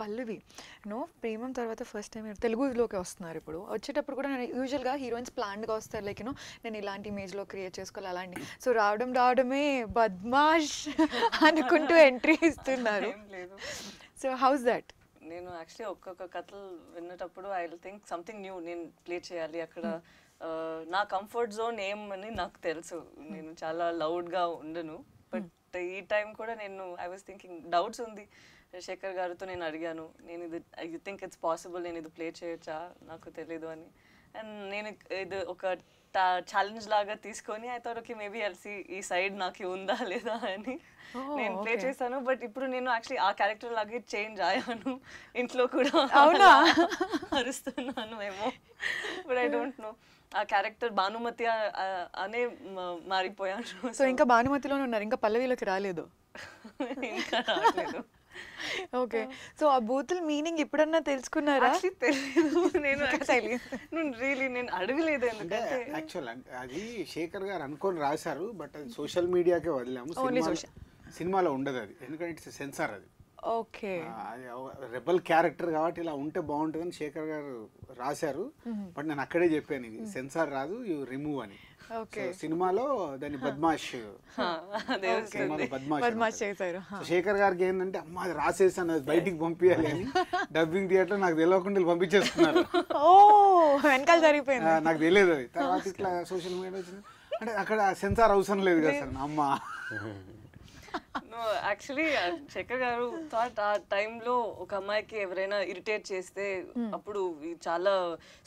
పల్లవి ప్రేమం తర్వాత first time తెలుగులోకి వస్తున్నారు. ఇప్పుడు వచ్చేటప్పుడు కూడా నేను యూజువల్గా హీరోయిన్స్ ప్లాన్డ్గా వస్తారు, లైక్ నేను ఇలాంటి ఇమేజ్లో క్రియేట్ చేసుకోవాలి అలాంటి. సో రావడమే బద్మాష్ అనుకుంటూ ఎంట్రీ ఇస్తున్నారు. So how's that? నేను యాక్చువల్లీ ఒక్కొక్క కథలు విన్నటప్పుడు I will think something new నేను ప్లే చేయాలి అక్కడ. నా కంఫర్ట్ జోన్ ఏమని నాకు తెలుసు, నేను చాలా లౌడ్గా ఉండను. బట్ ఈ టైం కూడా నేను ఐ వాజ్ థింకింగ్ డౌట్స్ ఉంది. శేఖర్ గారితో నేను అడిగాను, నేను ఇది ఐ థింక్ ఇట్స్ పాసిబుల్, నేను ఇది ప్లే చేయొచ్చా నాకు తెలీదు అని. అండ్ నేను ఇది ఒక ఛాలెంజ్ లాగా తీసుకొని ఐ థాట్ ఓకే మేబీ అల్సి ఈ సైడ్ నాకు ఉందా లేదా అని నేను ప్లే చేశాను. బట్ ఇప్పుడు నేను యాక్చువల్లీ ఆ క్యారెక్టర్ లాగే చేంజ్ అయ్యాను. ఇంట్లో కూడా అరుస్తున్నాను ఏమో, బట్ ఐ డోంట్ నో. ఆ క్యారెక్టర్ భానుమతి అనే మారిపోయాను. సో ఇంకా భానుమతిలోనే ఉన్నారు, ఇంకా పల్లవిలోకి రాలేదు? ఇంకా రాలేదు. ఓకే. సో ఆ బూతుల మీనింగ్ ఎప్పుడన్నా తెలుసుకున్నారా? తెలియదు, నేను రియలీ నేను అడగలేదు. ఎందుకంటే యాక్చువల్ అది శేఖర్ గారు అనుకొని రాశారు, బట్ అది సోషల్ మీడియాకే వదిలాము. సినిమాలో ఉండదు అది, ఎందుకంటే ఇట్స్ సెన్సార్ అది. ఓకే. రెబల్ క్యారెక్టర్ కాబట్టి ఇలా ఉంటే బాగుంటుందని శేఖర్ గారు రాశారు. బట్ నేను అక్కడే చెప్పాను ఇది సెన్సార్ రాదు, యూ రిమూవ్ అని. సినిమాలో దాన్ని బద్మాష్ చేశారు. శేఖర్ గారికి ఏంటంటే అమ్మ అది రాసేసాను, అది బయటికి పంపించాలి అని డబ్బింగ్ థియేటర్ నాకు తెలియకుండా పంపించేస్తున్నారు. వెనకాల జరిగిపోయింది, నాకు తెలియదు. తర్వాత ఇట్లా సోషల్ మీడియా వచ్చింది అంటే అక్కడ సెన్సార్ అవసరం లేదు కదా సార్ అమ్మ. యాక్చువల్లీ శేఖర్ గారు థాట్ ఆ టైంలో ఒక అమ్మాయికి ఎవరైనా ఇరిటేట్ చేస్తే అప్పుడు చాలా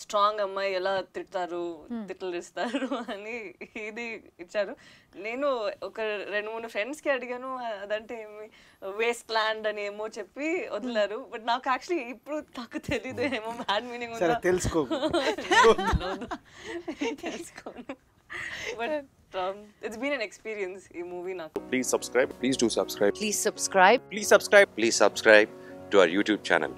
స్ట్రాంగ్ అమ్మాయి ఎలా తిట్లు ఇస్తారు అని ఇది ఇచ్చారు. నేను ఒక 2-3 ఫ్రెండ్స్కి అడిగాను, అదంటే ఏమి వేస్ట్ ల్యాండ్ అని ఏమో చెప్పి వదిలారు. బట్ నాకు యాక్చువల్లీ ఇప్పుడు నాకు తెలీదు, ఏమో బ్యాడ్ మీనింగ్ ఉందా తెలుసుకోను. But it's been an experience in movie naku. Please subscribe. Please do subscribe. Please subscribe. Please subscribe. Please subscribe to our YouTube channel.